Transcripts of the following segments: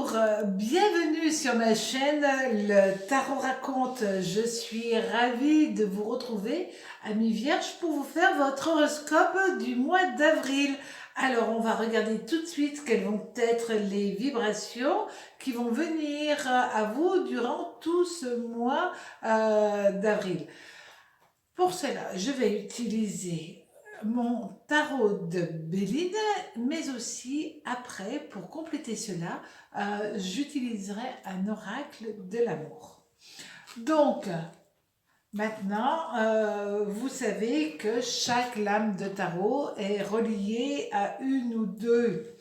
Bonjour, bienvenue sur ma chaîne Le Tarot Raconte. Je suis ravie de vous retrouver, amis vierges, pour vous faire votre horoscope du mois d'avril. Alors, on va regarder tout de suite quelles vont être les vibrations qui vont venir à vous durant tout ce mois d'avril. Pour cela, je vais utiliser mon tarot de Béline, mais aussi après, pour compléter cela, j'utiliserai un oracle de l'amour. Donc, maintenant, vous savez que chaque lame de tarot est reliée à une ou deux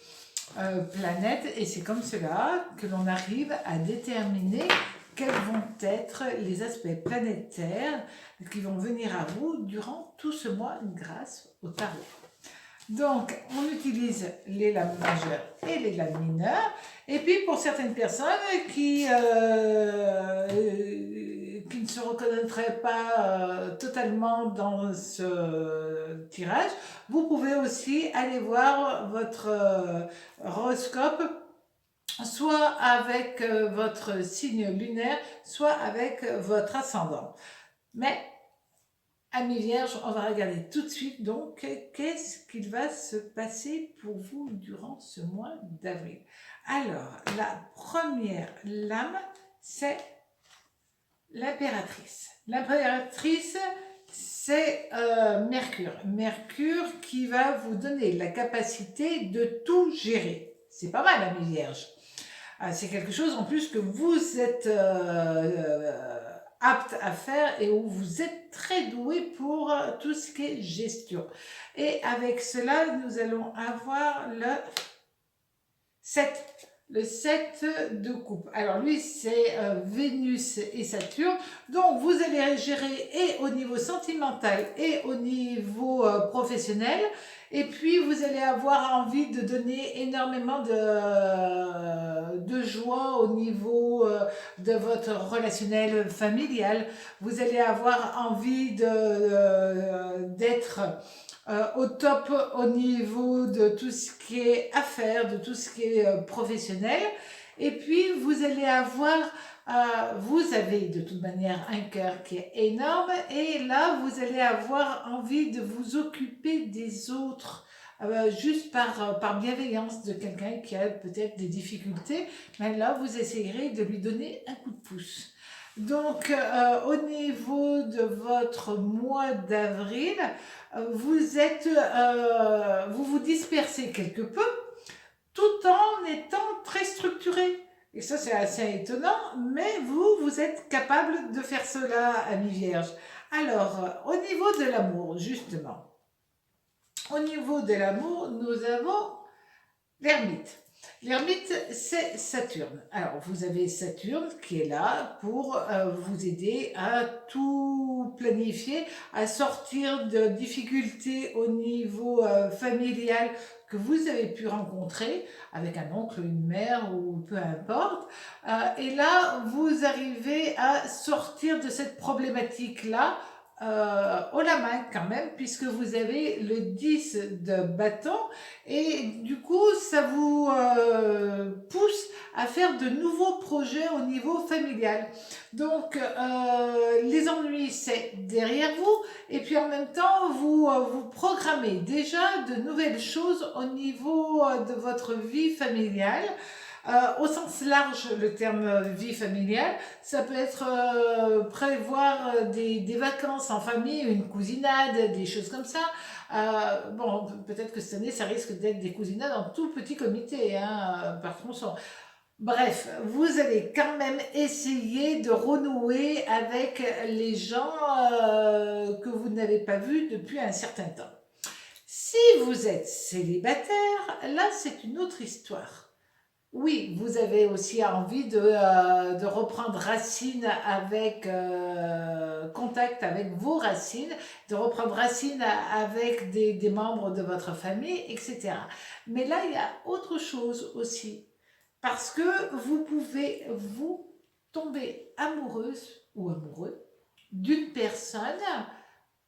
planètes, et c'est comme cela que l'on arrive à déterminer quels vont être les aspects planétaires qui vont venir à vous durant tout ce mois grâce au tarot. Donc, on utilise les lames majeures et les lames mineures. Et puis, pour certaines personnes qui ne se reconnaîtraient pas totalement dans ce tirage, vous pouvez aussi aller voir votre horoscope, soit avec votre signe lunaire, soit avec votre ascendant. Mais, amis vierges, on va regarder tout de suite donc qu'est-ce qu'il va se passer pour vous durant ce mois d'avril. Alors, la première lame, c'est l'impératrice. L'impératrice, c'est Mercure. Mercure qui va vous donner la capacité de tout gérer. C'est pas mal, amis vierges. C'est quelque chose en plus que vous êtes apte à faire et où vous êtes très doué pour tout ce qui est gestion. Et avec cela, nous allons avoir le 7. Le 7 de coupe. Alors lui, c'est Vénus et Saturne. Donc, vous allez gérer et au niveau sentimental et au niveau professionnel. Et puis, vous allez avoir envie de donner énormément de joie au niveau de votre relationnel familial. Vous allez avoir envie d'être au top au niveau de tout ce qui est affaires, de tout ce qui est professionnel. Et puis, vous allez avoir, vous avez de toute manière un cœur qui est énorme, et là, vous allez avoir envie de vous occuper des autres, juste par bienveillance de quelqu'un qui a peut-être des difficultés, mais là, vous essayerez de lui donner un coup de pouce. Donc, au niveau de votre mois d'avril, vous vous dispersez quelque peu, tout en étant très structuré. Et ça, c'est assez étonnant, mais vous êtes capable de faire cela, amis vierges. Alors, au niveau de l'amour, justement, au niveau de l'amour, nous avons l'ermite. L'ermite, c'est Saturne. Alors, vous avez Saturne qui est là pour vous aider à tout planifier, à sortir de difficultés au niveau familial que vous avez pu rencontrer avec un oncle, une mère ou peu importe. Et là, vous arrivez à sortir de cette problématique-là haut la main quand même, puisque vous avez le 10 de bâton, et du coup ça vous pousse à faire de nouveaux projets au niveau familial. Donc les ennuis, c'est derrière vous, et puis en même temps vous programmez déjà de nouvelles choses au niveau de votre vie familiale. Au sens large, le terme vie familiale, ça peut être prévoir des vacances en famille, une cousinade, des choses comme ça. Bon, peut-être que cette année, ça risque d'être des cousinades en tout petit comité, hein, par tronçon. Bref, vous allez quand même essayer de renouer avec les gens que vous n'avez pas vus depuis un certain temps. Si vous êtes célibataire, là, c'est une autre histoire. Oui, vous avez aussi envie de reprendre racine avec contact avec vos racines, de reprendre racine avec des membres de votre famille, etc. Mais là, il y a autre chose aussi, parce que vous pouvez vous tomber amoureuse ou amoureux d'une personne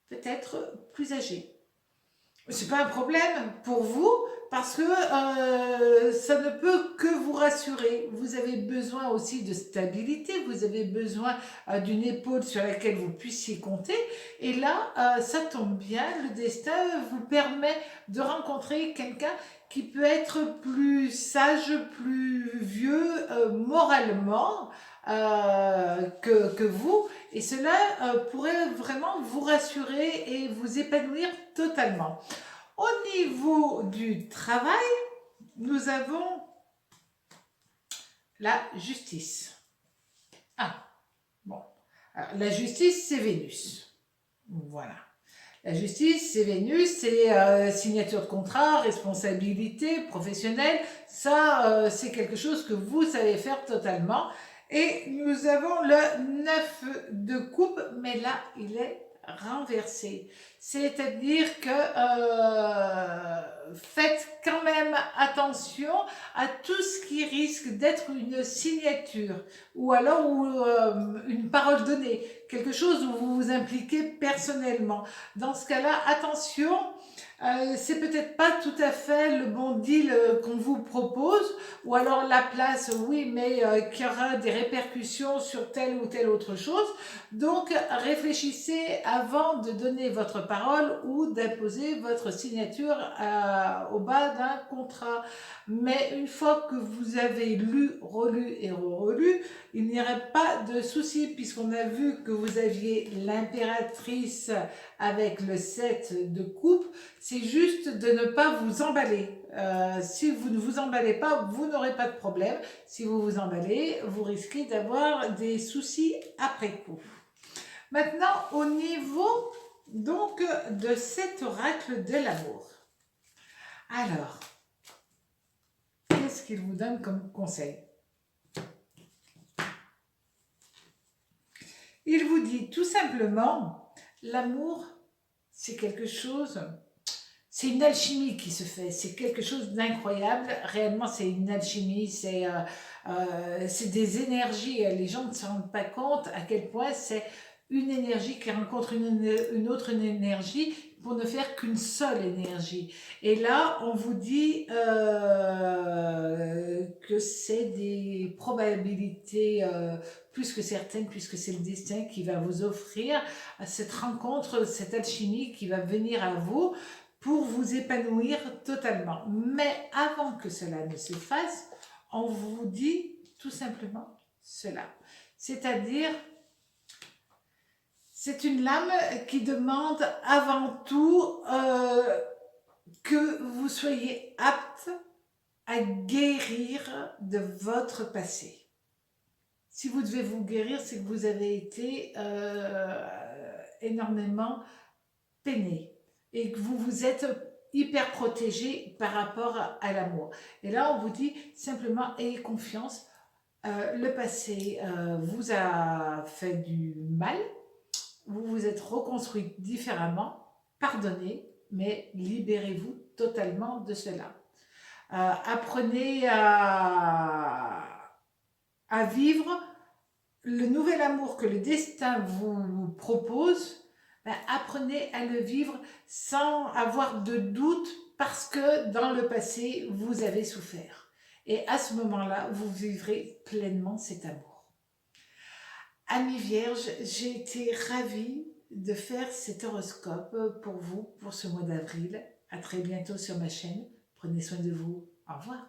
peut-être plus âgée. C'est pas un problème pour vous, parce que ça ne peut que vous rassurer. Vous avez besoin aussi de stabilité, vous avez besoin d'une épaule sur laquelle vous puissiez compter. Et là, ça tombe bien, le destin vous permet de rencontrer quelqu'un qui peut être plus sage, plus vieux moralement que vous. Et cela pourrait vraiment vous rassurer et vous épanouir totalement. Au niveau du travail, nous avons la justice. Ah, bon. Alors, la justice, c'est Vénus. Voilà. La justice, c'est Vénus, c'est signature de contrat, responsabilité professionnelle. Ça, c'est quelque chose que vous savez faire totalement. Et nous avons le 9 de coupe, mais là, il est renversé. C'est-à-dire que faites quand même attention à tout ce qui risque d'être une signature ou alors une parole donnée, quelque chose où vous vous impliquez personnellement. Dans ce cas-là, attention, c'est peut-être pas tout à fait le bon deal qu'on vous propose, ou alors la place, oui, mais qu'il y aura des répercussions sur telle ou telle autre chose. Donc, réfléchissez avant de donner votre parole ou d'imposer votre signature au bas d'un contrat. Mais une fois que vous avez lu, relu et relu, il n'y aurait pas de souci puisqu'on a vu que vous aviez l'impératrice avec le 7 de coupe. C'est juste de ne pas vous emballer. Si vous ne vous emballez pas, vous n'aurez pas de problème. Si vous vous emballez, vous risquez d'avoir des soucis après coup. Maintenant, au niveau donc de cet oracle de l'amour. Alors, qu'est-ce qu'il vous donne comme conseil? Il vous dit tout simplement, l'amour, c'est quelque chose, c'est une alchimie qui se fait, c'est quelque chose d'incroyable, réellement c'est une alchimie, c'est des énergies, les gens ne se rendent pas compte à quel point c'est une énergie qui rencontre une autre énergie pour ne faire qu'une seule énergie. Et là, on vous dit que c'est des probabilités plus que certaines, puisque c'est le destin qui va vous offrir cette rencontre, cette alchimie qui va venir à vous pour vous épanouir totalement. Mais avant que cela ne se fasse, on vous dit tout simplement cela. C'est-à-dire, c'est une lame qui demande avant tout que vous soyez apte à guérir de votre passé. Si vous devez vous guérir, c'est que vous avez été énormément peiné et que vous vous êtes hyper protégé par rapport à l'amour. Et là, on vous dit simplement, ayez confiance. Le passé vous a fait du mal, vous vous êtes reconstruit différemment, pardonnez, mais libérez-vous totalement de cela. Apprenez à vivre le nouvel amour que le destin vous propose. Apprenez à le vivre sans avoir de doute parce que dans le passé, vous avez souffert. Et à ce moment-là, vous vivrez pleinement cet amour. Amis vierges, j'ai été ravie de faire cet horoscope pour vous, pour ce mois d'avril. À très bientôt sur ma chaîne. Prenez soin de vous. Au revoir.